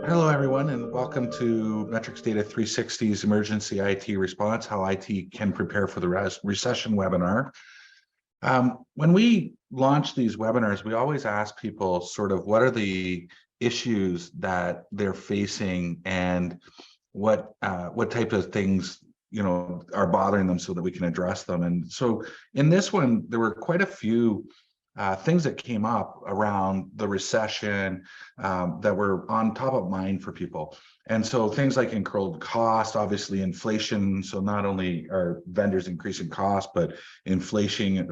Hello, everyone, and welcome to Metrics Data 360's Emergency IT Response, how IT can prepare for the recession webinar. When we launch these webinars, we always ask people sort of what are the issues that they're facing and what type of things are bothering them so that we can address them. And so in this one, there were quite a few things that came up around the recession that were on top of mind for people. And so things like incurred cost, obviously inflation. So not only are vendors increasing cost, but inflation,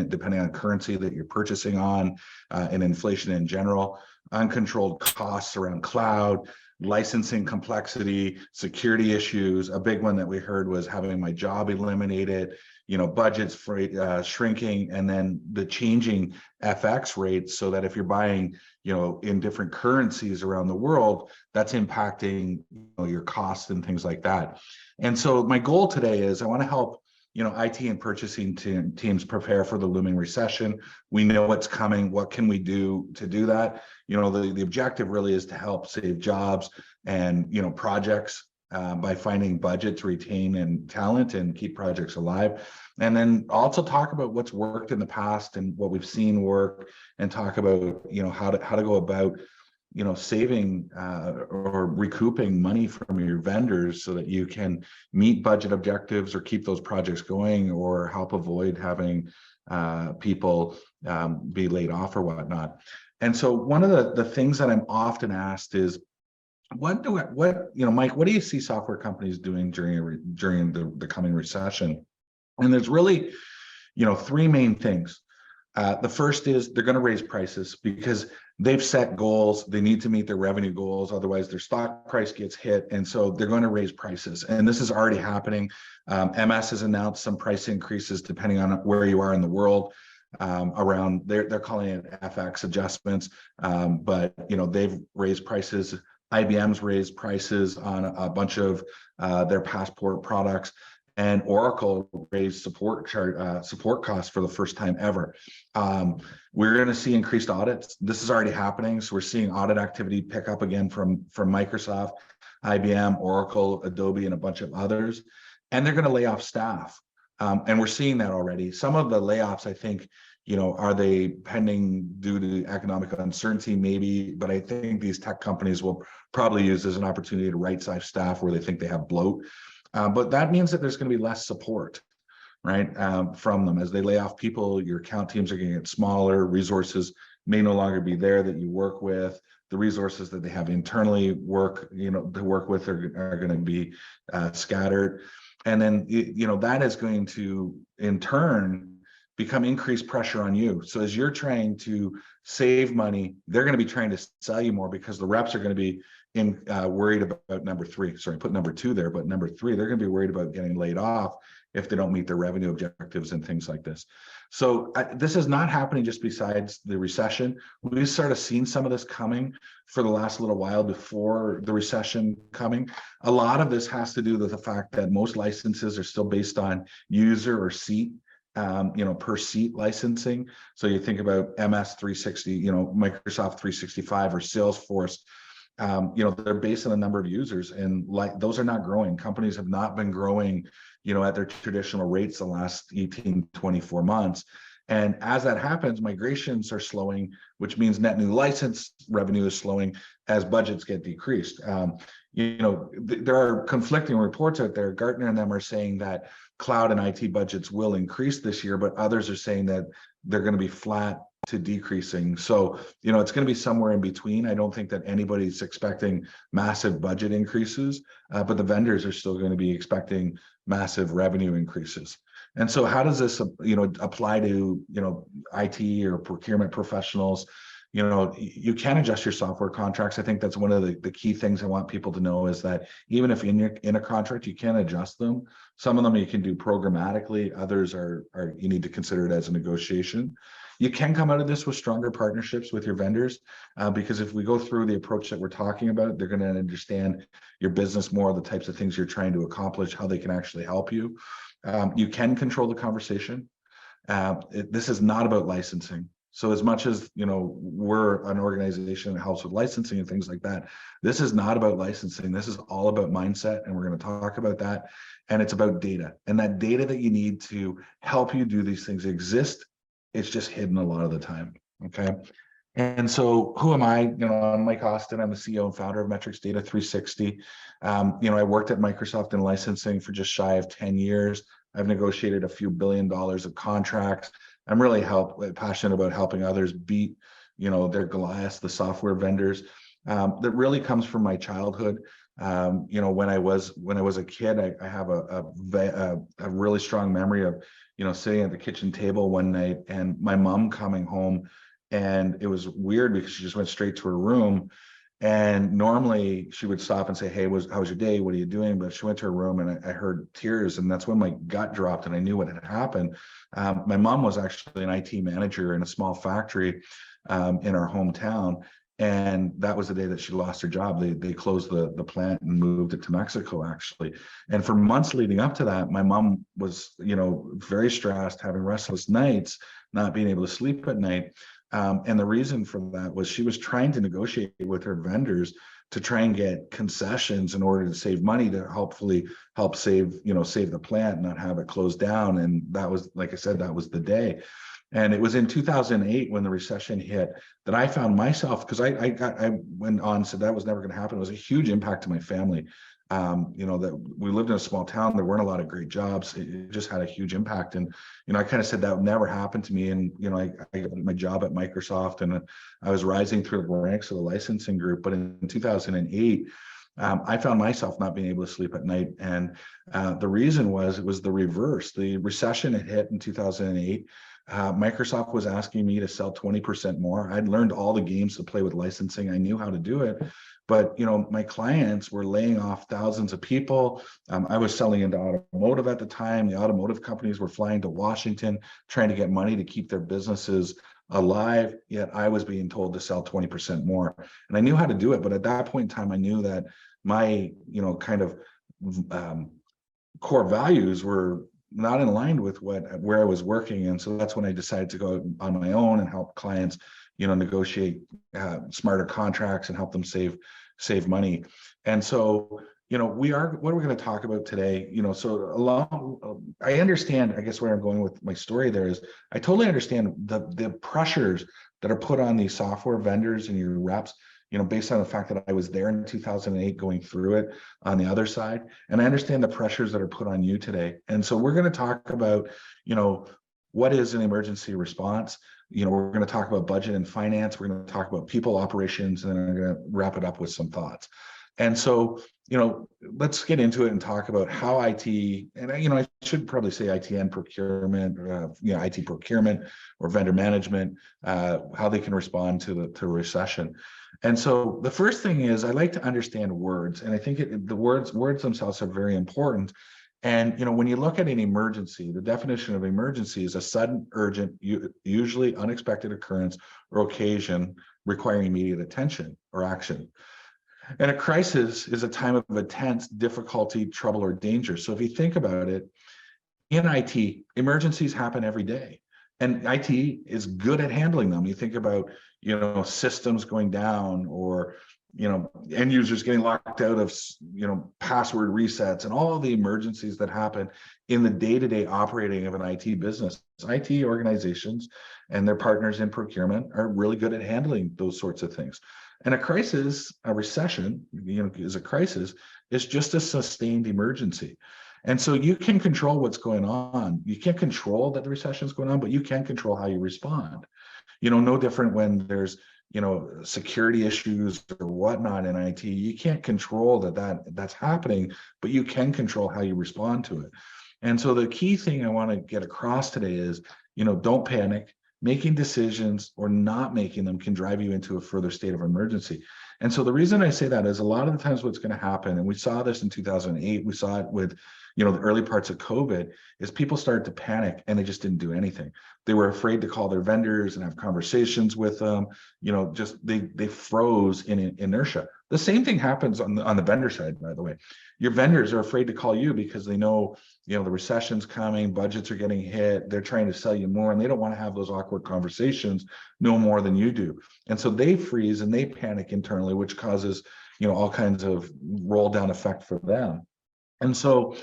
depending on currency that you're purchasing on, and inflation in general, uncontrolled costs around cloud, licensing complexity, security issues. A big one that we heard was having my job eliminated, budgets for shrinking, and then the changing FX rates, so that if you're buying, in different currencies around the world, that's impacting, your costs and things like that. And so my goal today is I want to help, IT and purchasing teams prepare for the looming recession. We know what's coming. What can we do to do that? The objective really is to help save jobs and, projects by finding budget to retain and talent and keep projects alive. And then also talk about what's worked in the past and what we've seen work, and talk about, how to go about, saving or recouping money from your vendors so that you can meet budget objectives or keep those projects going, or help avoid having people be laid off or whatnot. And so one of the things that I'm often asked is, Mike, what do you see software companies doing during the coming recession? And there's really, three main things. The first is they're going to raise prices because they've set goals. They need to meet their revenue goals. Otherwise, their stock price gets hit. And so they're going to raise prices. And this is already happening. MS has announced some price increases depending on where you are in the world. Around they're calling it FX adjustments. But they've raised prices. IBM's raised prices on a bunch of their Passport products. And Oracle raised support costs for the first time ever. We're going to see increased audits. This is already happening. So we're seeing audit activity pick up again from Microsoft, IBM, Oracle, Adobe, and a bunch of others. And they're going to lay off staff. And we're seeing that already. Some of the layoffs, I think, are they pending due to economic uncertainty? Maybe, but I think these tech companies will probably use as an opportunity to right-size staff where they think they have bloat. But that means that there's going to be less support, right, from them. As they lay off people, your account teams are going to get smaller. Resources may no longer be there that you work with. The resources that they have internally to work with are going to be scattered. And then, that is going to, in turn, become increased pressure on you. So as you're trying to save money, they're going to be trying to sell you more because the reps are going to be worried about number three. Sorry, put number two there, but number three, they're going to be worried about getting laid off if they don't meet their revenue objectives and things like this. So this is not happening just besides the recession. We've sort of seen some of this coming for the last little while before the recession coming. A lot of this has to do with the fact that most licenses are still based on user or seat, per seat licensing. So you think about MS 360, Microsoft 365 or Salesforce. They're based on the number of users, and those are not growing. Companies have not been growing, at their traditional rates the last 18, 24 months. And as that happens, migrations are slowing, which means net new license revenue is slowing as budgets get decreased. There are conflicting reports out there. Gartner and them are saying that cloud and IT budgets will increase this year, but others are saying that they're going to be flat to decreasing. So, it's going to be somewhere in between. I don't think that anybody's expecting massive budget increases, but the vendors are still going to be expecting massive revenue increases. And so how does this, apply to, IT or procurement professionals? You can adjust your software contracts. I think that's one of the key things I want people to know is that even if in a contract, you can adjust them. Some of them you can do programmatically. Others are you need to consider it as a negotiation. You can come out of this with stronger partnerships with your vendors, because if we go through the approach that we're talking about, they're going to understand your business more, the types of things you're trying to accomplish, how they can actually help you. You can control the conversation. This is not about licensing. So as much as, we're an organization that helps with licensing and things like that, this is not about licensing. This is all about mindset, and we're going to talk about that. And it's about data, and that data that you need to help you do these things exist. It's just hidden a lot of the time. Okay. And so who am I? I'm Mike Austin. I'm the CEO and founder of Metrics Data 360. I worked at Microsoft in licensing for just shy of 10 years. I've negotiated a few $1 billion of contracts. I'm really passionate about helping others beat, their Goliaths, the software vendors. That really comes from my childhood. When I was a kid, I have a really strong memory of, sitting at the kitchen table one night and my mom coming home, and it was weird because she just went straight to her room. And normally she would stop and say, "Hey, how was your day? What are you doing?" But she went to her room, and I heard tears, and that's when my gut dropped and I knew what had happened. My mom was actually an IT manager in a small factory in our hometown. And that was the day that she lost her job. They closed the plant and moved it to Mexico, actually. And for months leading up to that, my mom was, very stressed, having restless nights, not being able to sleep at night. And the reason for that was she was trying to negotiate with her vendors to try and get concessions in order to save money to hopefully help save the plant, not have it closed down. And that was, like I said, that was the day. And it was in 2008 when the recession hit that I found myself, because I went on and said that was never going to happen. It was a huge impact to my family. That we lived in a small town. There weren't a lot of great jobs. It just had a huge impact. And, I kind of said that would never happen to me. And, I got my job at Microsoft, and I was rising through the ranks of the licensing group. But in 2008, I found myself not being able to sleep at night. And the reason was, it was the reverse. The recession had hit in 2008. Microsoft was asking me to sell 20% more. I'd learned all the games to play with licensing. I knew how to do it. But, my clients were laying off thousands of people. I was selling into automotive at the time. The automotive companies were flying to Washington, trying to get money to keep their businesses alive. Yet I was being told to sell 20% more. And I knew how to do it. But at that point in time, I knew that my, kind of core values were not in line with where I was working. And so that's when I decided to go on my own and help clients, negotiate smarter contracts and help them save money. And so, what we're going to talk about today, I understand, I guess where I'm going with my story there is, I totally understand the pressures that are put on these software vendors and your reps, based on the fact that I was there in 2008 going through it on the other side. And I understand the pressures that are put on you today. And so we're going to talk about, what is an emergency response? We're going to talk about budget and finance. We're going to talk about people, operations, and then I'm going to wrap it up with some thoughts. And so, let's get into it and talk about how IT, and I should probably say IT and procurement, IT procurement or vendor management, how they can respond to recession. And so the first thing is, I like to understand words, and I think the words themselves are very important. And when you look at an emergency, the definition of emergency is a sudden, urgent, usually unexpected occurrence or occasion requiring immediate attention or action. And a crisis is a time of intense difficulty, trouble, or danger. So if you think about it, in IT, emergencies happen every day. And IT is good at handling them. You think about, systems going down, or, end users getting locked out of, password resets, and all the emergencies that happen in the day-to-day operating of an IT business. IT organizations and their partners in procurement are really good at handling those sorts of things. And a crisis, a recession, is a crisis, is just a sustained emergency. And so you can control what's going on. You can't control that the recession is going on, but you can control how you respond. No different when there's, security issues or whatnot in IT. You can't control that's happening, but you can control how you respond to it. And so the key thing I want to get across today is, don't panic. Making decisions or not making them can drive you into a further state of emergency. And so the reason I say that is, a lot of the times what's going to happen, and we saw this in 2008, we saw it with, the early parts of COVID, is people started to panic and they just didn't do anything. They were afraid to call their vendors and have conversations with them. Just they froze in inertia. The same thing happens on the vendor side, by the way. Your vendors are afraid to call you because they know, the recession's coming, budgets are getting hit, they're trying to sell you more, and they don't want to have those awkward conversations no more than you do. And so they freeze and they panic internally, which causes, all kinds of roll down effect for them. And so,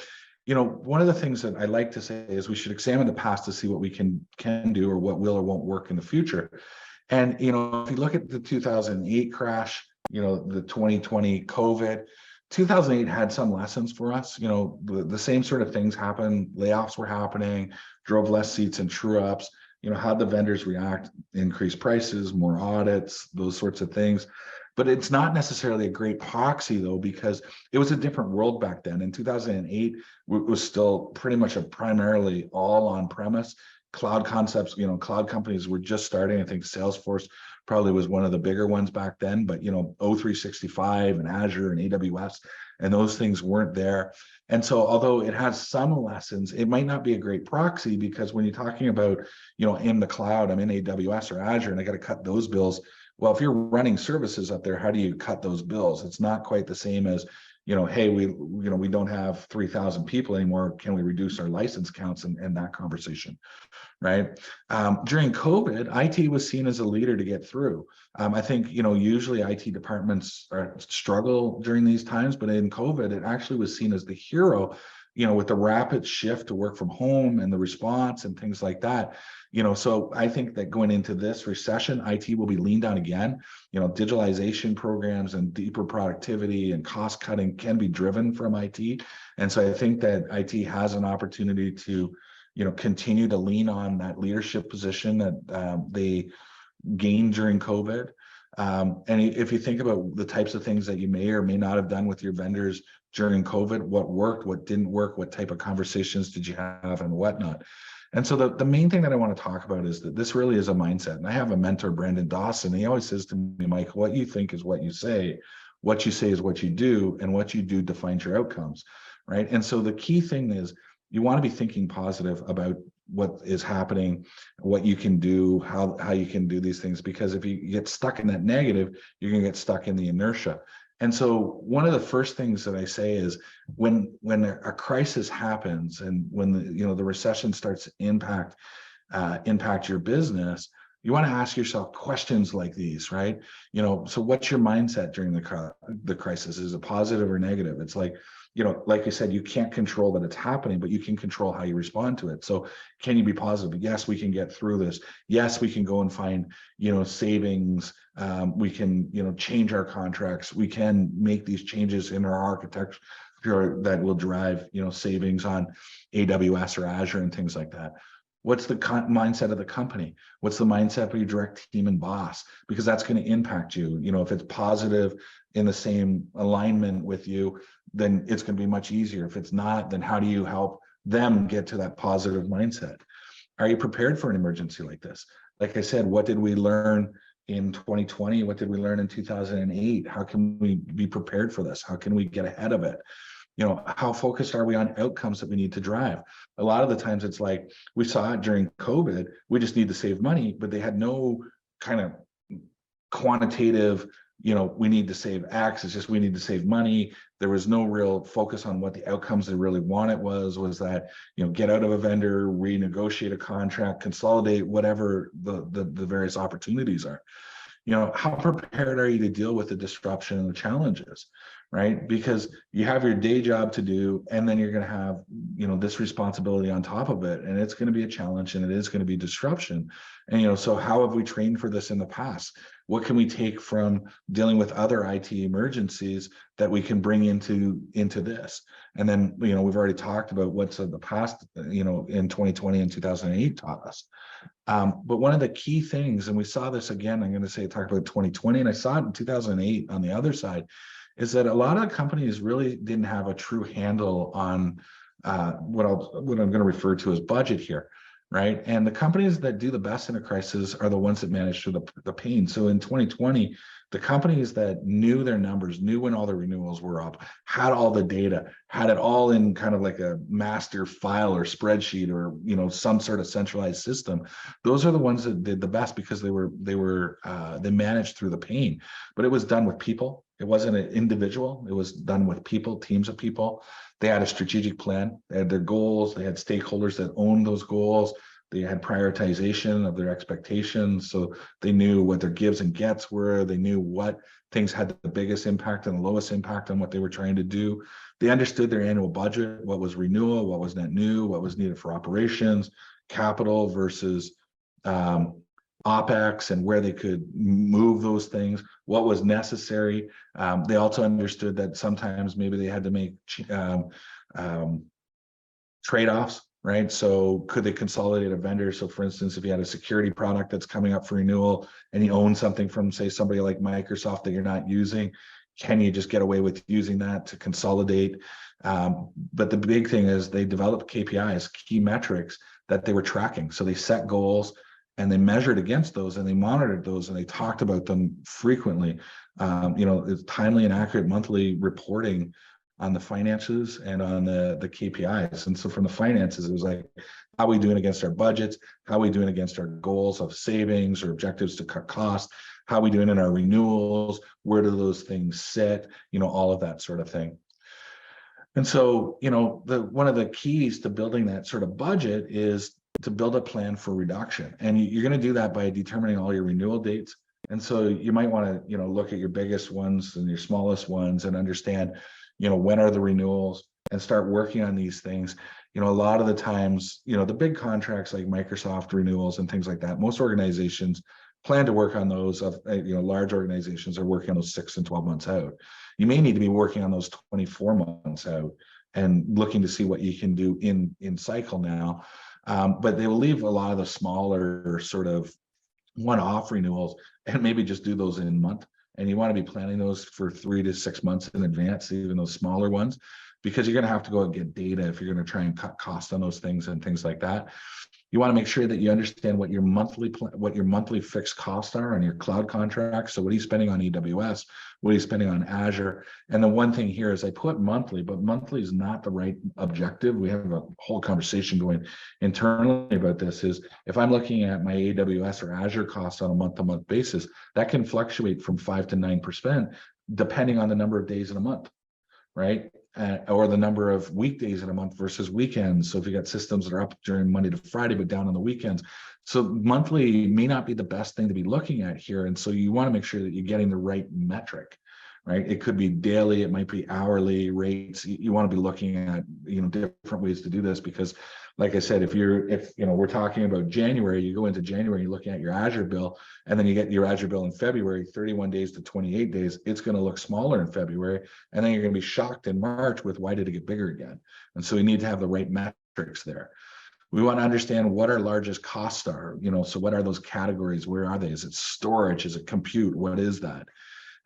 one of the things that I like to say is we should examine the past to see what we can do or what will or won't work in the future. And, if you look at the 2008 crash, the 2020 COVID, 2008 had some lessons for us. The same sort of things happened. Layoffs were happening, drove less seats and true ups. How'd the vendors react? Increased prices, more audits, those sorts of things. But it's not necessarily a great proxy, though, because it was a different world back then. In 2008, it was still pretty much primarily all on premise. Cloud concepts, cloud companies were just starting. I think Salesforce probably was one of the bigger ones back then, but O365 and Azure and AWS and those things weren't there. And so although it has some lessons, it might not be a great proxy, because when you're talking about, in the cloud, I'm in AWS or Azure and I got to cut those bills. Well, if you're running services up there, how do you cut those bills? It's not quite the same as, hey, we don't have 3,000 people anymore. Can we reduce our license counts and that conversation? Right. During COVID, IT was seen as a leader to get through. I think, usually IT departments struggle during these times, but in COVID, it actually was seen as the hero, with the rapid shift to work from home and the response and things like that. So I think that going into this recession, IT will be leaned on again. Digitalization programs and deeper productivity and cost cutting can be driven from IT. And so I think that IT has an opportunity to continue to lean on that leadership position that they gained during COVID. And if you think about the types of things that you may or may not have done with your vendors during COVID, what worked, what didn't work, what type of conversations did you have and whatnot. And so the main thing that I want to talk about is that this really is a mindset. And I have a mentor, Brandon Dawson. He always says to me, Mike, what you think is what you say is what you do, and what you do defines your outcomes, right? And so the key thing is, you want to be thinking positive about what is happening, what you can do, how you can do these things, because if you get stuck in that negative, you're going to get stuck in the inertia. And so one of the first things that I say is when a crisis happens and when the recession starts to impact your business, you want to ask yourself questions like these, right? So what's your mindset during the crisis? Is it positive or negative? It's like, like I said, you can't control that it's happening, but you can control how you respond to it. So can you be positive? Yes, we can get through this. Yes, we can go and find, savings. We can, change our contracts. We can make these changes in our architecture that will drive, savings on AWS or Azure and things like that. What's the mindset of the company? What's the mindset of your direct team and boss? Because that's going to impact you. If it's positive in the same alignment with you, then it's going to be much easier. If it's not, then how do you help them get to that positive mindset? Are you prepared for an emergency like this? Like I said, what did we learn in 2020? What did we learn in 2008? How can we be prepared for this? How can we get ahead of it? How focused are we on outcomes that we need to drive? A lot of the times it's like we saw it during COVID, we just need to save money, but they had no kind of quantitative, we need to save X, it's just we need to save money. There was no real focus on what the outcomes they really wanted was that, get out of a vendor, renegotiate a contract, consolidate, whatever the various opportunities are. How prepared are you to deal with the disruption and the challenges, right? Because you have your day job to do, and then you're going to have, this responsibility on top of it, and it's going to be a challenge, and it is going to be disruption. And, so how have we trained for this in the past? What can we take from dealing with other IT emergencies that we can bring into this? And then, we've already talked about what's in the past, in 2020 and 2008 taught us. But one of the key things, and we saw this again, I'm going to say talk about 2020, and I saw it in 2008 on the other side, is that a lot of companies really didn't have a true handle on what I'm going to refer to as budget here. right? And the companies that do the best in a crisis are the ones that manage through the pain. So in 2020, the companies that knew their numbers, knew when all the renewals were up, had all the data, had it all in kind of like a master file or spreadsheet or some sort of centralized system. Those are the ones that did the best because they managed through the pain. But it was done with people. It wasn't an individual. It was done with people, teams of people. They had a strategic plan. They had their goals. They had stakeholders that owned those goals. They had prioritization of their expectations. So they knew what their gives and gets were. They knew what things had the biggest impact and the lowest impact on what they were trying to do. They understood their annual budget, what was renewal, what was net new, what was needed for operations, capital versus OpEx, and where they could move those things, what was necessary. They also understood that sometimes maybe they had to make trade-offs, right? So could they consolidate a vendor? So for instance, if you had a security product that's coming up for renewal and you own something from, say, somebody like Microsoft that you're not using, can you just get away with using that to consolidate? But the big thing is they developed KPIs, key metrics that they were tracking. So they set goals and they measured against those and they monitored those and they talked about them frequently. It's timely and accurate monthly reporting on the finances and on the KPIs. And so from the finances, it was like, how are we doing against our budgets? How are we doing against our goals of savings or objectives to cut costs? How are we doing in our renewals? Where do those things sit? All of that sort of thing. And so, one of the keys to building that sort of budget is to build a plan for reduction. And you're going to do that by determining all your renewal dates. And so you might want to, look at your biggest ones and your smallest ones and understand, when are the renewals, and start working on these things. A lot of the times, the big contracts like Microsoft renewals and things like that, most organizations plan to work on those large organizations are working on those 6 and 12 months out. You may need to be working on those 24 months out and looking to see what you can do in cycle now. But they will leave a lot of the smaller sort of one-off renewals and maybe just do those in month. And you want to be planning those for 3 to 6 months in advance, even those smaller ones, because you're going to have to go and get data if you're going to try and cut costs on those things and things like that. You want to make sure that you understand what your monthly fixed costs are on your cloud contracts. So what are you spending on AWS? What are you spending on Azure? And the one thing here is I put monthly, but monthly is not the right objective. We have a whole conversation going internally about this. Is if I'm looking at my AWS or Azure costs on a month-to-month basis, that can fluctuate from 5 to 9% depending on the number of days in a month, right? Or the number of weekdays in a month versus weekends. So if you got systems that are up during Monday to Friday, but down on the weekends. So monthly may not be the best thing to be looking at here. And so you want to make sure that you're getting the right metric, right? It could be daily, it might be hourly rates. You want to be looking at, different ways to do this, because like I said, if we're talking about January, you go into January, you're looking at your Azure bill, and then you get your Azure bill in February, 31 days to 28 days, it's going to look smaller in February. And then you're going to be shocked in March with why did it get bigger again? And so we need to have the right metrics there. We want to understand what our largest costs are, so what are those categories? Where are they? Is it storage? Is it compute? What is that?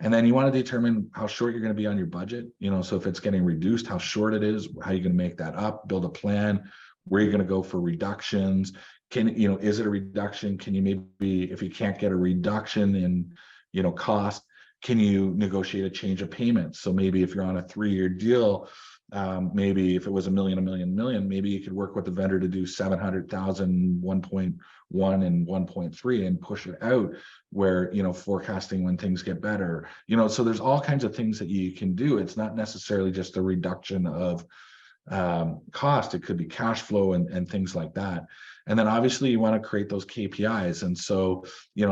And then you want to determine how short you're going to be on your budget. So if it's getting reduced, how short it is, how you're going to make that up, build a plan, where you're going to go for reductions. Is it a reduction? Can you maybe, if you can't get a reduction in, cost, can you negotiate a change of payments? So maybe if you're on a 3-year deal, maybe if it was $1 million, maybe you could work with the vendor to do 700,000, 1.1 and 1.3 and push it out where, forecasting when things get better, so there's all kinds of things that you can do. It's not necessarily just a reduction of cost. It could be cash flow and things like that. And then obviously you want to create those KPIs. And so,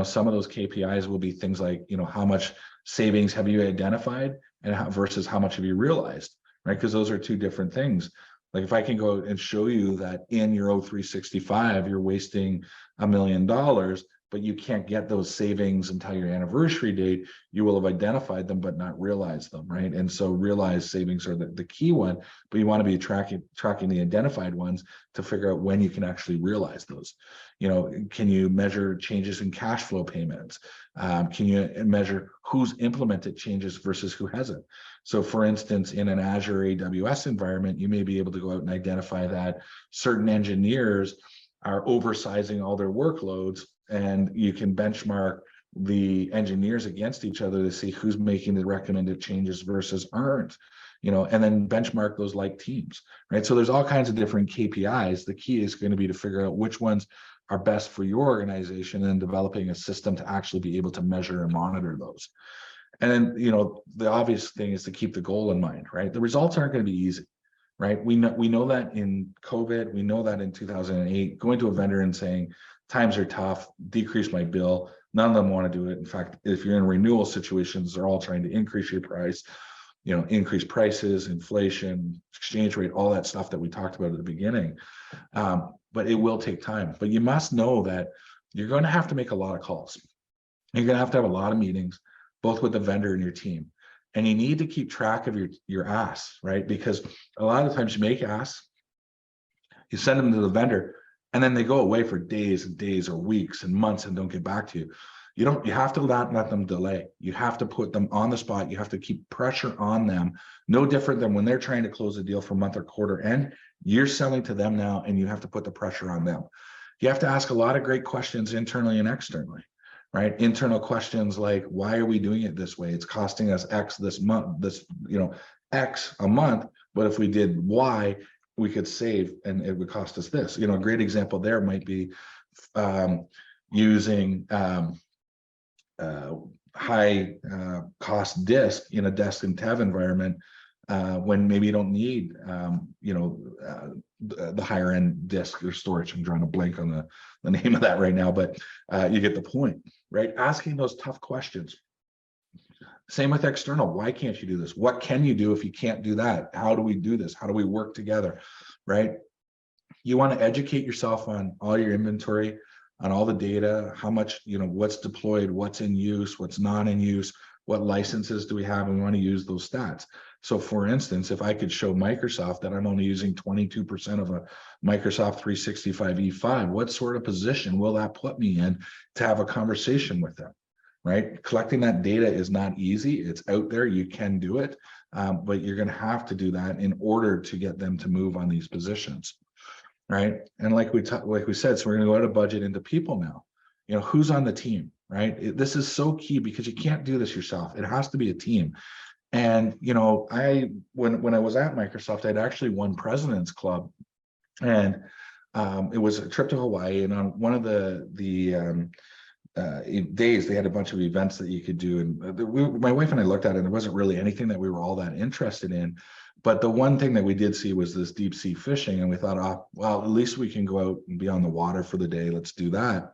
some of those KPIs will be things like, how much savings have you identified and versus how much have you realized, right? Because those are two different things. Like if I can go and show you that in your O365, you're wasting $1 million, but you can't get those savings until your anniversary date, you will have identified them, but not realized them, right? And so realized savings are the key one, but you want to be tracking the identified ones to figure out when you can actually realize those. Can you measure changes in cash flow payments? Can you measure who's implemented changes versus who hasn't? So for instance, in an Azure AWS environment, you may be able to go out and identify that certain engineers are oversizing all their workloads, and you can benchmark the engineers against each other to see who's making the recommended changes versus aren't, and then benchmark those like teams, right? So there's all kinds of different KPIs. The key is going to be to figure out which ones are best for your organization and developing a system to actually be able to measure and monitor those. And then, the obvious thing is to keep the goal in mind, right? The results aren't going to be easy, right? We know that in COVID, we know that in 2008, going to a vendor and saying, times are tough, decrease my bill. None of them want to do it. In fact, if you're in renewal situations, they're all trying to increase your price, increase prices, inflation, exchange rate, all that stuff that we talked about at the beginning. But it will take time. But you must know that you're going to have to make a lot of calls. You're going to have a lot of meetings, both with the vendor and your team. And you need to keep track of your asks, right? Because a lot of times you make asks, you send them to the vendor, and then they go away for days and days or weeks and months and don't get back to you. You have to not let them delay. You have to put them on the spot. You have to keep pressure on them. No different than when they're trying to close a deal for month or quarter end. You're selling to them now, and you have to put the pressure on them. You have to ask a lot of great questions internally and externally, right? Internal questions like, why are we doing it this way? It's costing us X this month, X a month. But if we did Y, we could save, and it would cost us this. A great example there might be using high cost disk in a desk and tab environment when maybe you don't need the higher end disk or storage. I'm drawing a blank on the name of that right now, but you get the point, right? Asking those tough questions. Same with external. Why can't you do this? What can you do if you can't do that? How do we do this? How do we work together, right? You want to educate yourself on all your inventory, on all the data, how much, what's deployed, what's in use, what's not in use, what licenses do we have, and we want to use those stats. So for instance, if I could show Microsoft that I'm only using 22% of a Microsoft 365 E5, what sort of position will that put me in to have a conversation with them, right? Collecting that data is not easy. It's out there. You can do it, but you're going to have to do that in order to get them to move on these positions, right? And like we said, so we're going to go out of budget into people now. Who's on the team, right? This is so key because you can't do this yourself. It has to be a team. And when I was at Microsoft, I'd actually won President's Club, and it was a trip to Hawaii. And on one of the days, they had a bunch of events that you could do. And my wife and I looked at it, and there wasn't really anything that we were all that interested in. But the one thing that we did see was this deep sea fishing. And we thought, oh, well, at least we can go out and be on the water for the day. Let's do that.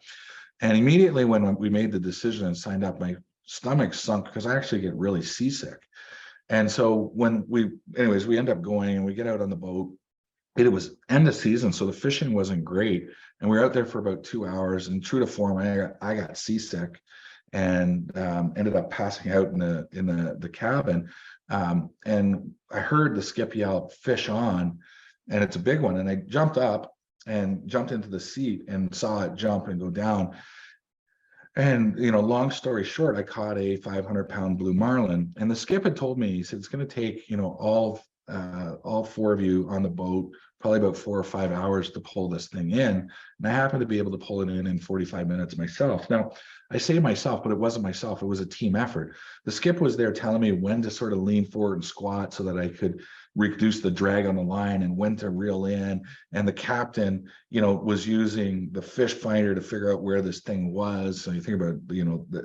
And immediately when we made the decision and signed up, my stomach sunk because I actually get really seasick. And so when we end up going and we get out on the boat. It was end of season, so the fishing wasn't great. And we were out there for about 2 hours, and true to form, I got seasick and ended up passing out in the cabin. And I heard the skip yell, "Fish on," and it's a big one. And I jumped up and jumped into the seat and saw it jump and go down. And, long story short, I caught a 500-pound blue marlin. And the skip had told me, he said, it's going to take, all four of you on the boat, probably about 4 or 5 hours to pull this thing in. And I happened to be able to pull it in 45 minutes myself. Now, I say myself, but it wasn't myself. It was a team effort. The skip was there telling me when to sort of lean forward and squat so that I could reduce the drag on the line and when to reel in. And the captain, was using the fish finder to figure out where this thing was. So you think about,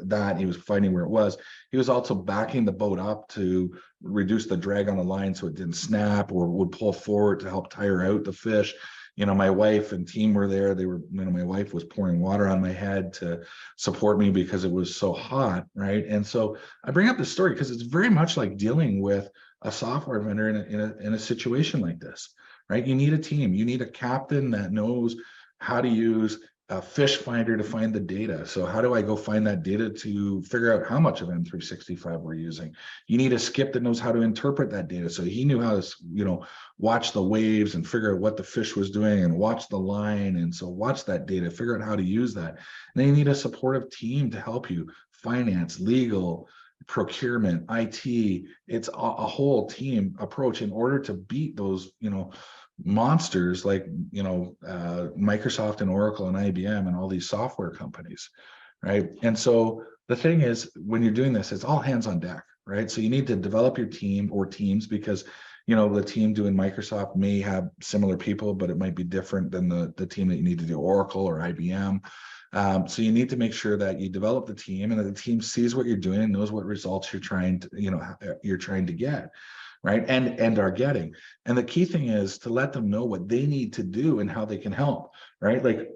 that he was finding where it was. He was also backing the boat up to reduce the drag on the line so it didn't snap or would pull forward to help tire out the fish. My wife and team were there. They were, my wife was pouring water on my head to support me because it was so hot, right? And so I bring up this story because it's very much like dealing with a software vendor in a situation like this, right? You need a team. You need a captain that knows how to use a fish finder to find the data. So how do I go find that data to figure out how much of M365 we're using? You need a skip that knows how to interpret that data. So he knew how to, watch the waves and figure out what the fish was doing and watch the line. And so watch that data, figure out how to use that. And then you need a supportive team to help you, finance, legal, procurement, IT. It's a whole team approach in order to beat those, monsters like, Microsoft and Oracle and IBM and all these software companies, right? And so the thing is, when you're doing this, it's all hands on deck, right? So you need to develop your team or teams, because the team doing Microsoft may have similar people, but it might be different than the team that you need to do Oracle or IBM. So you need to make sure that you develop the team and that the team sees what you're doing and knows what results you're trying to get, right? And are getting. And the key thing is to let them know what they need to do and how they can help, right? Like,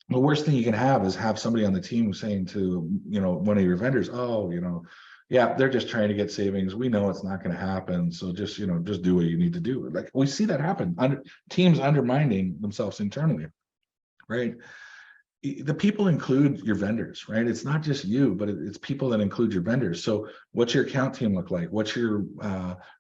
the worst thing you can have is have somebody on the team saying to, one of your vendors, oh, yeah, they're just trying to get savings. We know it's not going to happen. So just do what you need to do. Like, we see that happen, teams undermining themselves internally, right? The people include your vendors, right? It's not just you, but it's people that include your vendors. So what's your account team look like? What's your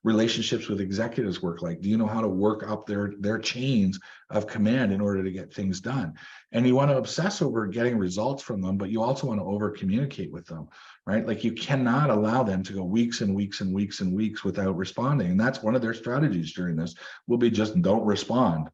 relationships with executives work like? Do you know how to work up their chains of command in order to get things done? And you want to obsess over getting results from them, but you also want to over communicate with them, right? Like, you cannot allow them to go weeks and weeks and weeks and weeks without responding. And that's one of their strategies during this, will be just don't respond,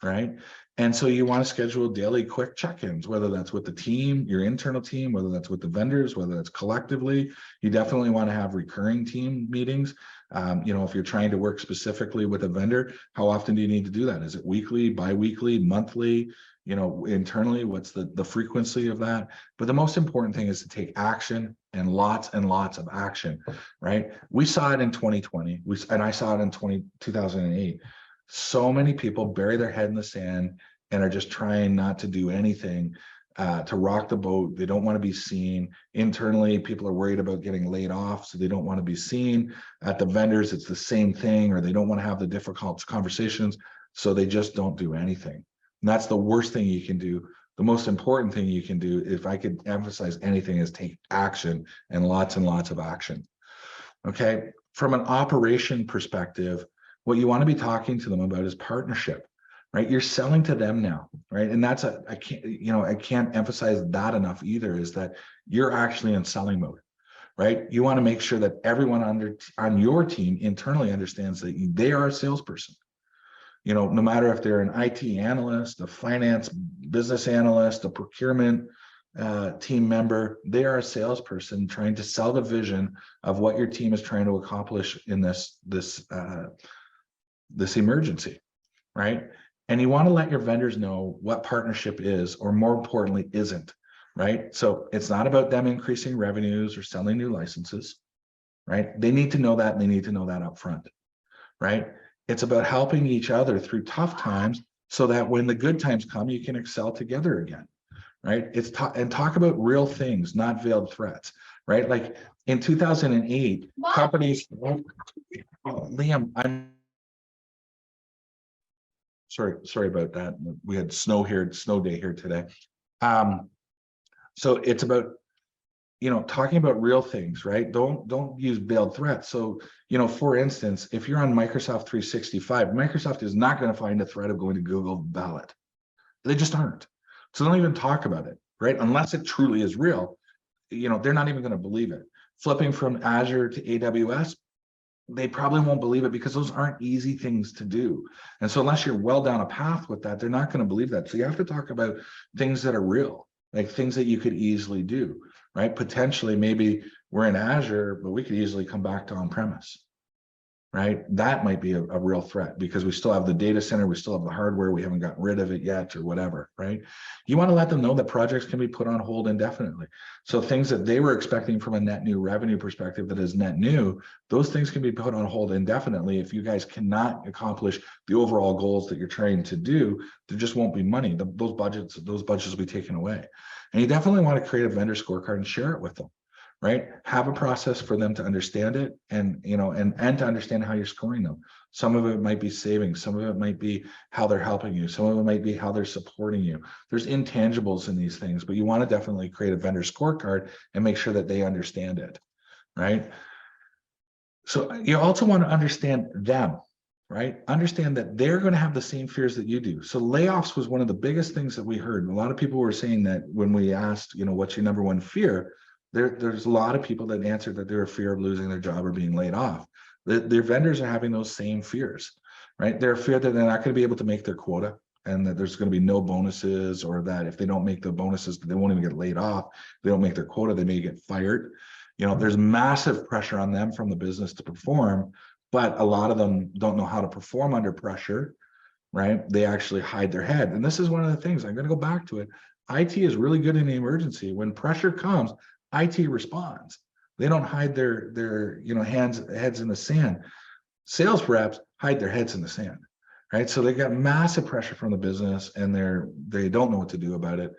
right? And so you want to schedule daily quick check-ins, whether that's with the team, your internal team, whether that's with the vendors, whether that's collectively. You definitely want to have recurring team meetings. If you're trying to work specifically with a vendor, how often do you need to do that? Is it weekly, bi-weekly, monthly? Internally, what's the frequency of that? But the most important thing is to take action, and lots of action, right? We saw it in 2020, and I saw it in 2008. So many people bury their head in the sand and are just trying not to do anything to rock the boat. They don't want to be seen. Internally, people are worried about getting laid off, so they don't want to be seen. At the vendors, it's the same thing, or they don't want to have the difficult conversations, so they just don't do anything. And that's the worst thing you can do. The most important thing you can do, if I could emphasize anything, is take action, and lots of action. Okay, from an operation perspective, what you want to be talking to them about is partnership, right? You're selling to them now, right? And that's I can't emphasize that enough either, is that you're actually in selling mode, right? You want to make sure that everyone on your team internally understands that they are a salesperson. No matter if they're an IT analyst, a finance business analyst, a procurement team member, they are a salesperson trying to sell the vision of what your team is trying to accomplish in this emergency, right? And you want to let your vendors know what partnership is, or more importantly, isn't, right? So it's not about them increasing revenues or selling new licenses, right? They need to know that, and they need to know that up front, right? It's about helping each other through tough times so that when the good times come, you can excel together again, right? And talk about real things, not veiled threats, right? Like in 2008, companies, Liam, I'm sorry about that. We had snow day here today. So it's about, talking about real things, right? Don't use veiled threats. So, for instance, if you're on Microsoft 365, Microsoft is not going to find a threat of going to Google Ballot. They just aren't. So don't even talk about it, right? Unless it truly is real, they're not even going to believe it. Flipping from Azure to AWS, they probably won't believe it, because those aren't easy things to do. And so unless you're well down a path with that, they're not going to believe that. So you have to talk about things that are real, like things that you could easily do, right? Potentially, maybe we're in Azure, but we could easily come back to on-premise, right? That might be a real threat, because we still have the data center, we still have the hardware, we haven't gotten rid of it yet, or whatever, right? You want to let them know that projects can be put on hold indefinitely. So things that they were expecting from a net new revenue perspective that is net new, those things can be put on hold indefinitely. If you guys cannot accomplish the overall goals that you're trying to do, there just won't be money. Those budgets will be taken away. And you definitely want to create a vendor scorecard and share it with them, right? Have a process for them to understand it, and to understand how you're scoring them. Some of it might be savings, some of it might be how they're helping you, some of it might be how they're supporting you. There's intangibles in these things, but you want to definitely create a vendor scorecard and make sure that they understand it, right? So you also want to understand them, right? Understand that they're going to have the same fears that you do. So layoffs was one of the biggest things that we heard. A lot of people were saying that when we asked, what's your number one fear? There's a lot of people that answered that they're a fear of losing their job or being laid off. Their vendors are having those same fears. right? They're afraid that they're not going to be able to make their quota and that there's going to be no bonuses, or that if they don't make the bonuses, they won't even get laid off. If they don't make their quota, they may get fired. There's massive pressure on them from the business to perform, but a lot of them don't know how to perform under pressure, right? They actually hide their head. And this is one of the things, I'm going to go back to it. IT is really good in the emergency. When pressure comes, IT responds. They don't hide their heads in the sand. Sales reps hide their heads in the sand, right? So they got massive pressure from the business, and they don't know what to do about it.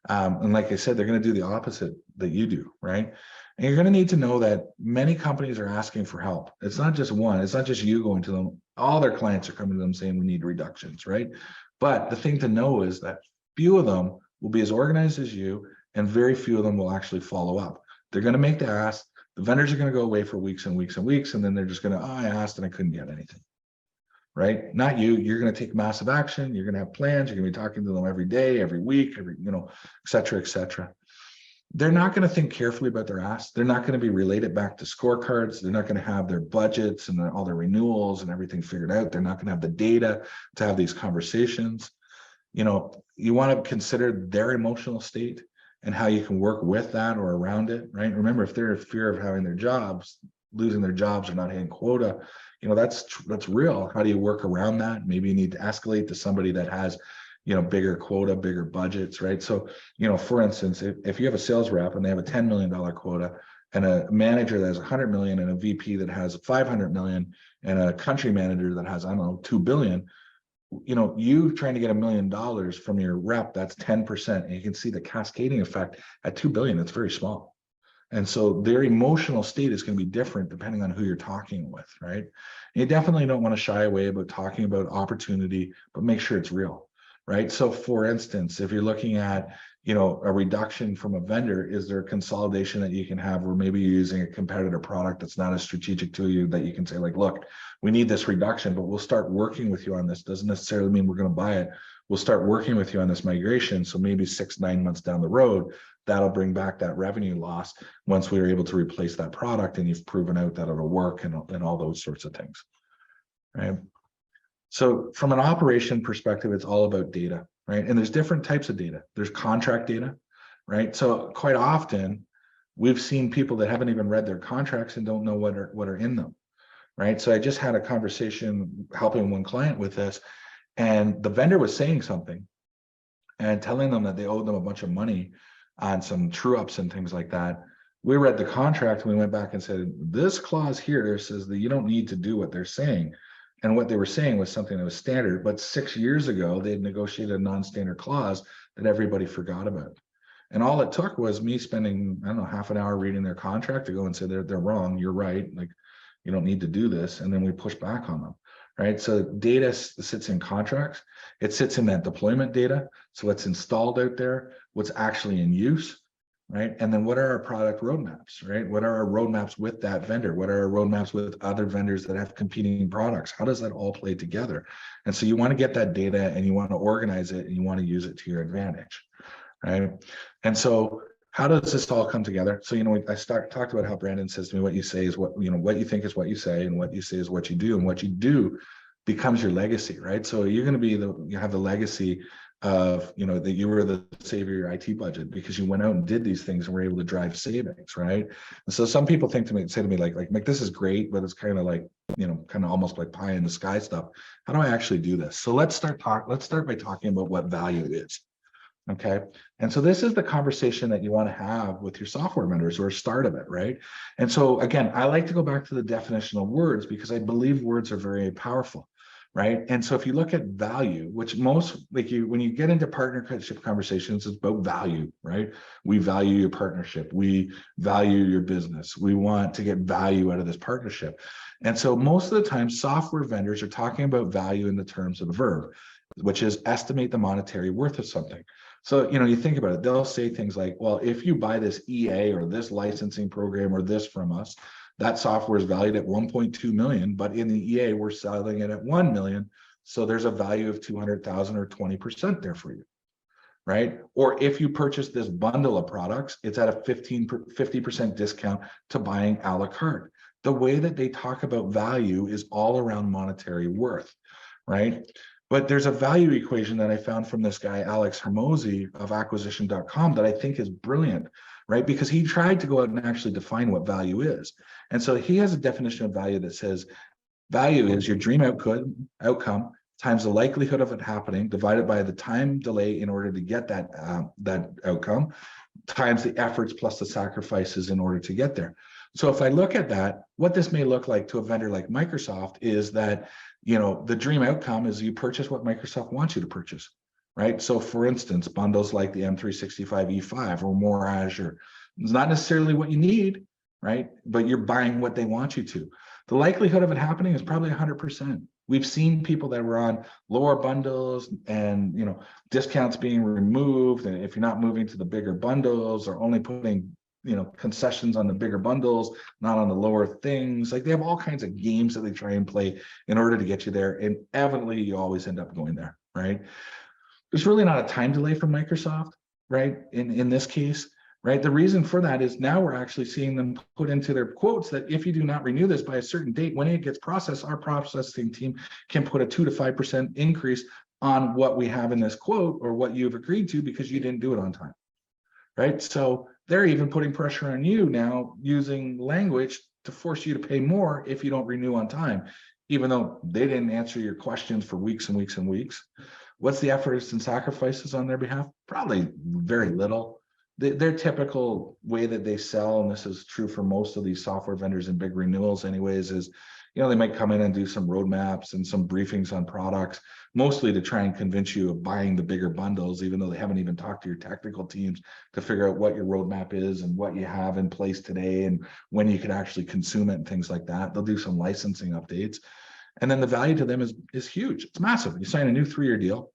And like I said, they're going to do the opposite that you do, right? And you're going to need to know that many companies are asking for help. It's not just one. It's not just you going to them. All their clients are coming to them saying we need reductions, right? But the thing to know is that few of them will be as organized as you, and very few of them will actually follow up. They're going to make the ask. The vendors are going to go away for weeks and weeks and weeks, and then they're just going to, I asked and I couldn't get anything, right? Not you. You're going to take massive action. You're going to have plans. You're going to be talking to them every day, every week, et cetera, et cetera. They're not going to think carefully about their ask. They're not going to be related back to scorecards. They're not going to have their budgets and all their renewals and everything figured out. They're not going to have the data to have these conversations. You want to consider their emotional state and how you can work with that or around it, right? Remember, if they're in fear of having their jobs, losing their jobs, or not hitting quota, that's real. How do you work around that? Maybe you need to escalate to somebody that has bigger quota, bigger budgets, right? So, for instance, if you have a sales rep and they have a $10 million quota, and a manager that has 100 million, and a VP that has 500 million, and a country manager that has, I don't know, 2 billion, you trying to get $1 million from your rep, that's 10%. And you can see the cascading effect at 2 billion, it's very small. And so their emotional state is going to be different depending on who you're talking with, right? And you definitely don't want to shy away about talking about opportunity, but make sure it's real. Right. So for instance, if you're looking at, a reduction from a vendor, is there a consolidation that you can have where maybe you're using a competitor product that's not as strategic to you, that you can say like, look, we need this reduction, but we'll start working with you on this. Doesn't necessarily mean we're going to buy it. We'll start working with you on this migration. So maybe 6-9 months down the road, that'll bring back that revenue loss once we are able to replace that product and you've proven out that it'll work and all those sorts of things. Right. So from an operation perspective, it's all about data, right? And there's different types of data. There's contract data, right? So quite often we've seen people that haven't even read their contracts and don't know what are in them, right? So I just had a conversation helping one client with this, and the vendor was saying something and telling them that they owed them a bunch of money on some true ups and things like that. We read the contract and we went back and said, this clause here says that you don't need to do what they're saying. And what they were saying was something that was standard, but 6 years ago, they had negotiated a non-standard clause that everybody forgot about. And all it took was me spending, I don't know, half an hour reading their contract to go and say, they're wrong, you're right, like, you don't need to do this. And then we push back on them, right? So data sits in contracts. It sits in that deployment data. So what's installed out there, what's actually in use, right? And then what are our product roadmaps, right? What are our roadmaps with that vendor? What are our roadmaps with other vendors that have competing products? How does that all play together? And so you want to get that data and you want to organize it and you want to use it to your advantage, right? And so how does this all come together? So, I talked about how Brandon says to me, what you say is what you think is what you say, and what you say is what you do, and what you do becomes your legacy, right? So you're going to be you have the legacy of, that you were the savior of your IT budget because you went out and did these things and were able to drive savings, right? And so some people say to me, like, Mick, this is great, but it's kind of like, kind of almost like pie in the sky stuff. How do I actually do this? So let's start by talking about what value is. Okay. And so this is the conversation that you want to have with your software vendors, or a start of it, right? And so again, I like to go back to the definition of words because I believe words are very powerful. Right. And so if you look at value, which when you get into partnership conversations, it's about value, right? We value your partnership. We value your business. We want to get value out of this partnership. And so most of the time, software vendors are talking about value in the terms of the verb, which is estimate the monetary worth of something. So, you think about it, they'll say things like, well, if you buy this EA or this licensing program or this from us, that software is valued at 1.2 million, but in the EA, we're selling it at 1 million. So there's a value of 200,000 or 20% there for you, right? Or if you purchase this bundle of products, it's at a 50% discount to buying a la carte. The way that they talk about value is all around monetary worth. right? But there's a value equation that I found from this guy, Alex Hermosi of acquisition.com, that I think is brilliant, right? Because he tried to go out and actually define what value is. And so he has a definition of value that says value is your dream outcome times the likelihood of it happening divided by the time delay in order to get that outcome times the efforts plus the sacrifices in order to get there. So if I look at that, what this may look like to a vendor like Microsoft is that, the dream outcome is you purchase what Microsoft wants you to purchase, right? So for instance, bundles like the M365 E5 or more Azure, it's not necessarily what you need, right? But you're buying what they want you to. The likelihood of it happening is probably 100%. We've seen people that were on lower bundles and, discounts being removed. And if you're not moving to the bigger bundles or only putting, concessions on the bigger bundles, not on the lower things, like they have all kinds of games that they try and play in order to get you there. And evidently you always end up going there, right? There's really not a time delay from Microsoft, right? In this case, right? The reason for that is now we're actually seeing them put into their quotes that if you do not renew this by a certain date, when it gets processed, our processing team can put a 2 to 5% increase on what we have in this quote or what you've agreed to because you didn't do it on time, right? So they're even putting pressure on you now using language to force you to pay more if you don't renew on time, even though they didn't answer your questions for weeks and weeks and weeks. What's the efforts and sacrifices on their behalf? Probably very little. Their typical way that they sell, and this is true for most of these software vendors and big renewals anyways, is, they might come in and do some roadmaps and some briefings on products, mostly to try and convince you of buying the bigger bundles, even though they haven't even talked to your technical teams to figure out what your roadmap is and what you have in place today and when you can actually consume it and things like that. They'll do some licensing updates. And then the value to them is huge. It's massive. You sign a new 3-year deal,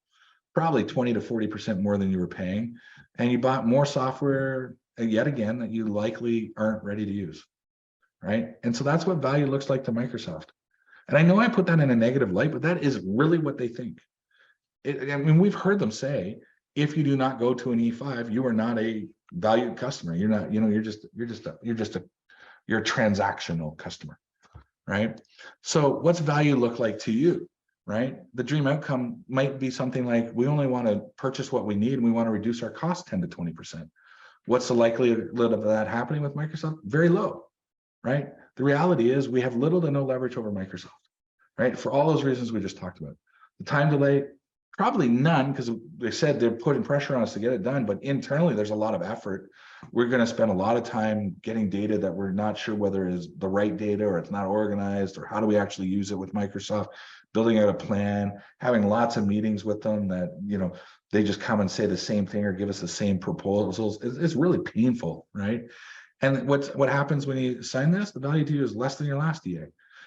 probably 20 to 40% more than you were paying. And you bought more software yet again that you likely aren't ready to use, right? And so that's what value looks like to Microsoft. And I know I put that in a negative light, but that is really what they think. I mean, we've heard them say, if you do not go to an E5, you are not a valued customer. You're not, you're a transactional customer, right? So what's value look like to you? Right? The dream outcome might be something like, we only want to purchase what we need and we want to reduce our cost 10 to 20%. What's the likelihood of that happening with Microsoft? Very low, right? The reality is we have little to no leverage over Microsoft, right? For all those reasons we just talked about. The time delay, probably none, because they said they're putting pressure on us to get it done, but internally there's a lot of effort. We're going to spend a lot of time getting data that we're not sure whether it is the right data or it's not organized, or how do we actually use it with Microsoft, building out a plan, having lots of meetings with them that, they just come and say the same thing or give us the same proposals. It's really painful, right? And what happens when you sign this? The value to you is less than your last EA.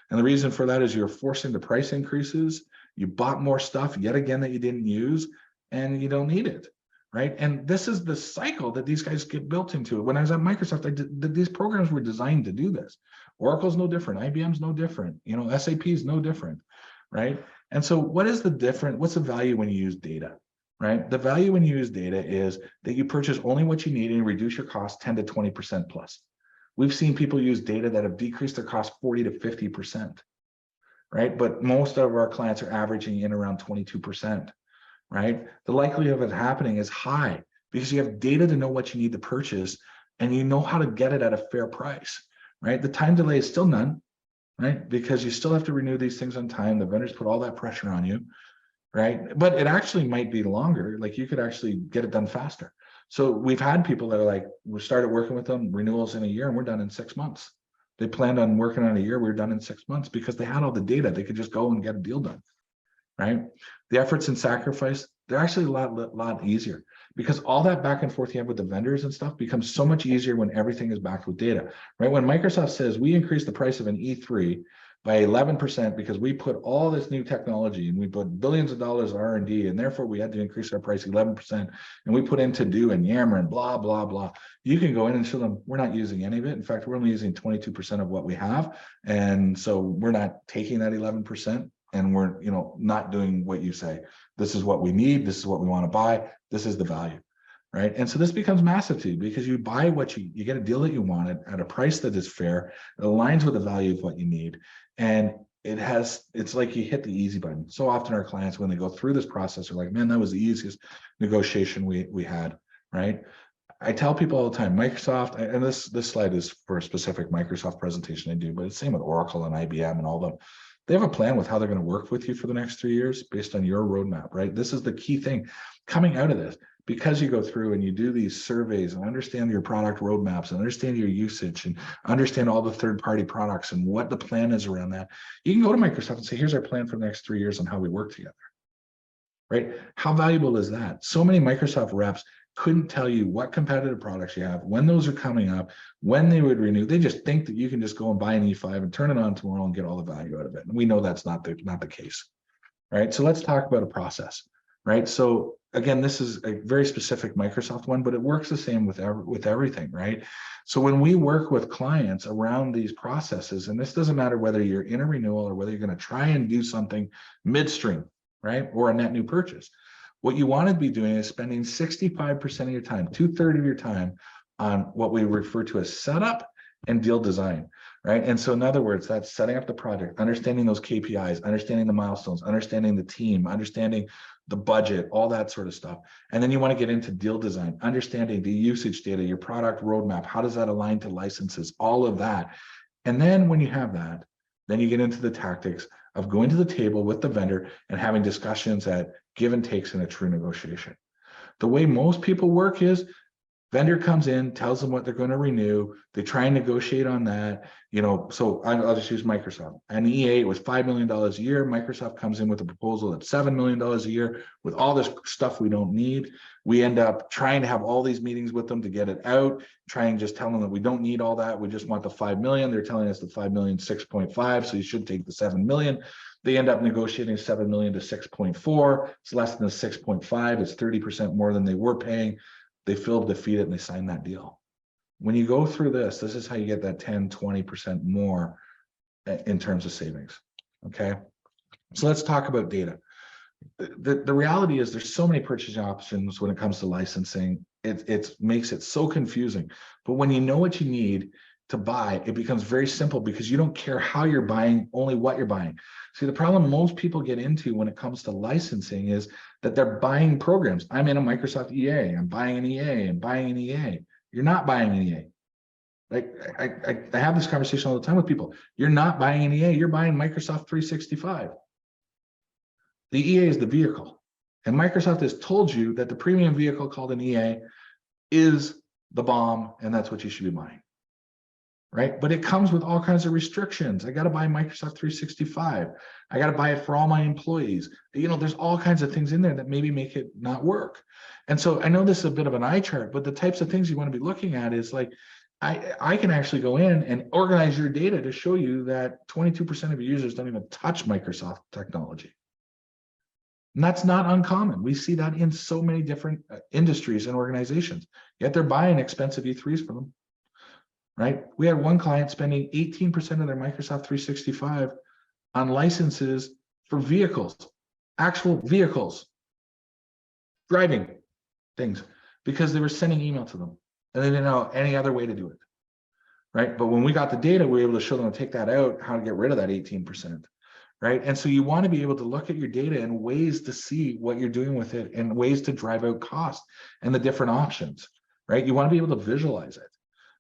And the reason for that is you're forcing the price increases. You bought more stuff yet again that you didn't use, and you don't need it, right? And this is the cycle that these guys get built into. When I was at Microsoft, these programs were designed to do this. Oracle's no different. IBM's no different. SAP's no different, right? And so what's the value when you use data, right? The value when you use data is that you purchase only what you need and reduce your cost 10 to 20% plus. We've seen people use data that have decreased their cost 40 to 50%. Right? But most of our clients are averaging in around 22%, right? The likelihood of it happening is high because you have data to know what you need to purchase and you know how to get it at a fair price, right? The time delay is still none, right? Because you still have to renew these things on time. The vendors put all that pressure on you, right? But it actually might be longer. Like you could actually get it done faster. So we've had people that are like, we started working with them, renewals in a year, and we're done in 6 months. They planned on working on a year. We were done in 6 months because they had all the data. They could just go and get a deal done, right? The efforts and sacrifice, they're actually a lot easier because all that back and forth you have with the vendors and stuff becomes so much easier when everything is backed with data, right? When Microsoft says we increased the price of an E3 by 11% because we put all this new technology and we put billions of dollars of R&D and therefore we had to increase our price 11% and we put in to do and Yammer and blah, blah, blah. You can go in and show them we're not using any of it. In fact, we're only using 22% of what we have. And so we're not taking that 11% and we're, not doing what you say. This is what we need. This is what we want to buy. This is the value. Right. And so this becomes massive to you because you buy what you get a deal that you wanted at a price that is fair, it aligns with the value of what you need. And it's like you hit the easy button. So often our clients, when they go through this process, are like, man, that was the easiest negotiation we had, right? I tell people all the time, Microsoft, and this slide is for a specific Microsoft presentation I do, but it's the same with Oracle and IBM and all of them. They have a plan with how they're going to work with you for the next 3 years based on your roadmap, right? This is the key thing coming out of this. Because you go through and you do these surveys and understand your product roadmaps and understand your usage and understand all the third-party products and what the plan is around that, you can go to Microsoft and say, here's our plan for the next 3 years on how we work together, right? How valuable is that? So many Microsoft reps couldn't tell you what competitive products you have, when those are coming up, when they would renew. They just think that you can just go and buy an E5 and turn it on tomorrow and get all the value out of it. And we know that's not the case, right? So let's talk about a process, right? So again, this is a very specific Microsoft one, but it works the same with everything, right? So when we work with clients around these processes, and this doesn't matter whether you're in a renewal or whether you're going to try and do something midstream, right? Or a net new purchase. What you want to be doing is spending 65% of your time, 2/3 of your time on what we refer to as setup and deal design, right? And so in other words, that's setting up the project, understanding those KPIs, understanding the milestones, understanding the team, understanding the budget, all that sort of stuff. And then you want to get into deal design, understanding the usage data, your product roadmap, how does that align to licenses, all of that. And then when you have that, then you get into the tactics of going to the table with the vendor and having discussions at give and takes in a true negotiation. The way most people work is vendor comes in, tells them what they're going to renew. They try and negotiate on that. So I'll just use Microsoft. An EA was $5 million a year. Microsoft comes in with a proposal that's $7 million a year with all this stuff we don't need. We end up trying to have all these meetings with them to get it out, try and just tell them that we don't need all that. We just want the 5 million. They're telling us the 5 million, 6.5. So you should take the 7 million. They end up negotiating 7 million to 6.4. It's less than the 6.5. It's 30% more than they were paying. They feel defeated and they sign that deal. When you go through this is how you get that 10, 20% more in terms of savings. Okay. So let's talk about data. The reality is there's so many purchasing options when it comes to licensing. It makes it so confusing. But when you know what you need to buy, it becomes very simple because you don't care how you're buying, only what you're buying. See, the problem most people get into when it comes to licensing is that they're buying programs. I'm in a Microsoft EA, I'm buying an EA, I'm buying an EA. You're not buying an EA. Like I have this conversation all the time with people. You're not buying an EA, you're buying Microsoft 365. The EA is the vehicle. And Microsoft has told you that the premium vehicle called an EA is the bomb, and that's what you should be buying. Right? But it comes with all kinds of restrictions. I got to buy Microsoft 365. I got to buy it for all my employees. There's all kinds of things in there that maybe make it not work. And so I know this is a bit of an eye chart, but the types of things you want to be looking at is like, I can actually go in and organize your data to show you that 22% of your users don't even touch Microsoft technology. And that's not uncommon. We see that in so many different industries and organizations, yet they're buying expensive E3s for them. Right? We had one client spending 18% of their Microsoft 365 on licenses for vehicles, actual vehicles, driving things, because they were sending email to them and they didn't know any other way to do it. Right? But when we got the data, we were able to show them to take that out, how to get rid of that 18%. Right? And so you want to be able to look at your data and ways to see what you're doing with it and ways to drive out cost and the different options. Right? You want to be able to visualize it.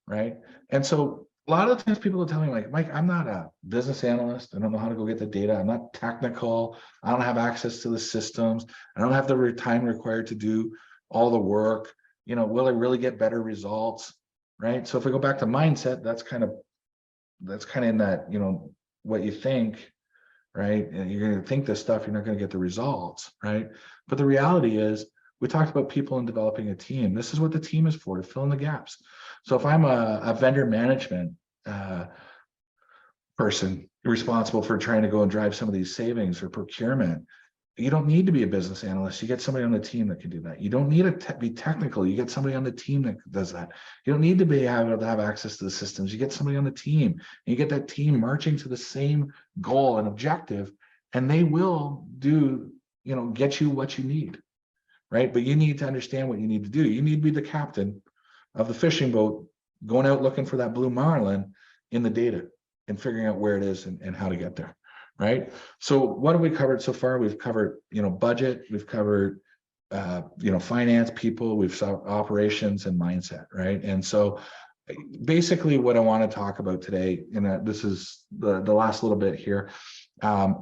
Right. And so a lot of times people will tell me like, Mike, I'm not a business analyst. I don't know how to go get the data. I'm not technical. I don't have access to the systems. I don't have the time required to do all the work. Will I really get better results? Right. So if we go back to mindset, that's kind of in that, what you think, right? And you're going to think this stuff, you're not going to get the results. Right. But the reality is, we talked about people and developing a team. This is what the team is for, to fill in the gaps. So if I'm a vendor management person responsible for trying to go and drive some of these savings or procurement, you don't need to be a business analyst. You get somebody on the team that can do that. You don't need to be technical. You get somebody on the team that does that. You don't need to be able to have access to the systems. You get somebody on the team, and you get that team marching to the same goal and objective, and they will do, get you what you need. Right? But you need to understand what you need to do. You need to be the captain of the fishing boat going out looking for that blue marlin in the data and figuring out where it is and how to get there. right? So what have we covered so far? We've covered, budget, we've covered, finance, people, we've saw operations and mindset, right? And so basically what I want to talk about today, and this is the last little bit here,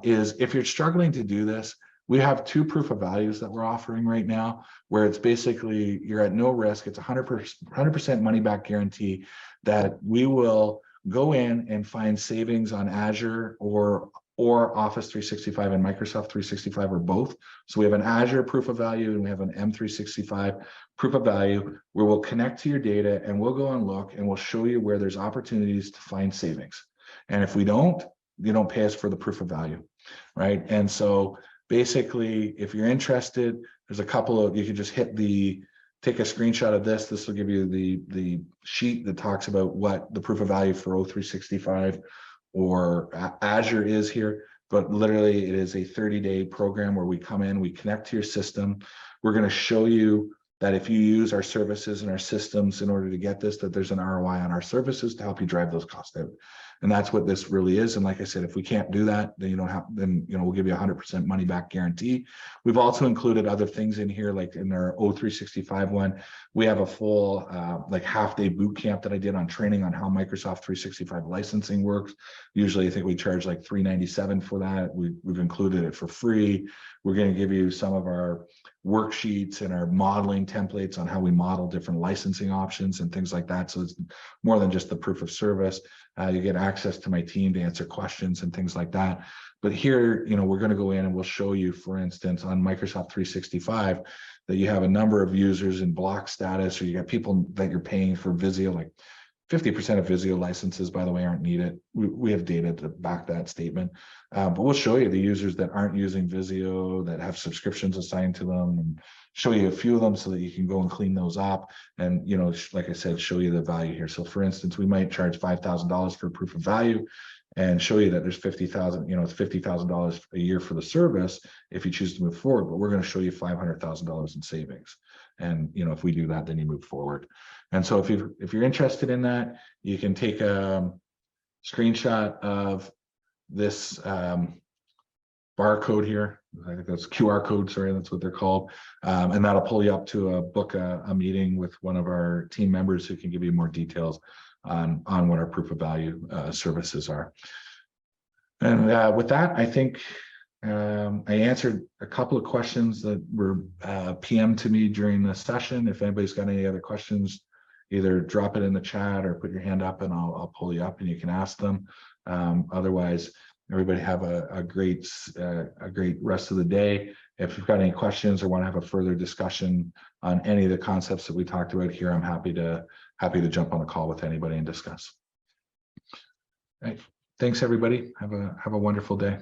is if you're struggling to do this, we have 2 proof of values that we're offering right now, where it's basically you're at no risk. It's 100% money back guarantee that we will go in and find savings on Azure or Office 365 and Microsoft 365 or both. So we have an Azure proof of value and we have an M365 proof of value where we'll connect to your data and we'll go and look and we'll show you where there's opportunities to find savings. And if we don't, you don't pay us for the proof of value, right? And so basically, if you're interested, there's a couple of, you can just take a screenshot of this. This will give you the sheet that talks about what the proof of value for O365 or Azure is here. But literally it is a 30-day program where we come in, we connect to your system. We're going to show you that if you use our services and our systems in order to get this, that there's an ROI on our services to help you drive those costs out. And that's what this really is. And like I said, if we can't do that, then we'll give you 100% money back guarantee. We've also included other things in here, like in our O365 one, we have a full half-day boot camp that I did on training on how Microsoft 365 licensing works. Usually I think we charge like $397 for that. We've included it for free. We're going to give you some of our worksheets and our modeling templates on how we model different licensing options and things like that. So it's more than just the proof of service. You get access to my team to answer questions and things like that. But here, we're going to go in and we'll show you, for instance, on Microsoft 365, that you have a number of users in block status, or you got people that you're paying for Visio, like 50% of Visio licenses, by the way, aren't needed. We have data to back that statement. But we'll show you the users that aren't using Visio, that have subscriptions assigned to them, and show you a few of them so that you can go and clean those up. And, like I said, show you the value here. So for instance, we might charge $5,000 for proof of value and show you that there's $50,000, it's $50,000 a year for the service if you choose to move forward, but we're going to show you $500,000 in savings. And, if we do that, then you move forward. And so if you're interested in that, you can take a screenshot of this barcode here. I think that's QR code, sorry, that's what they're called. And that'll pull you up to book a meeting with one of our team members who can give you more details on what our proof of value services are. And with that, I think I answered a couple of questions that were PM to me during the session. If anybody's got any other questions, either drop it in the chat or put your hand up and I'll pull you up and you can ask them. Otherwise, everybody have a great rest of the day. If you've got any questions or want to have a further discussion on any of the concepts that we talked about here, I'm happy to jump on a call with anybody and discuss. All right. Thanks, everybody. Have a wonderful day.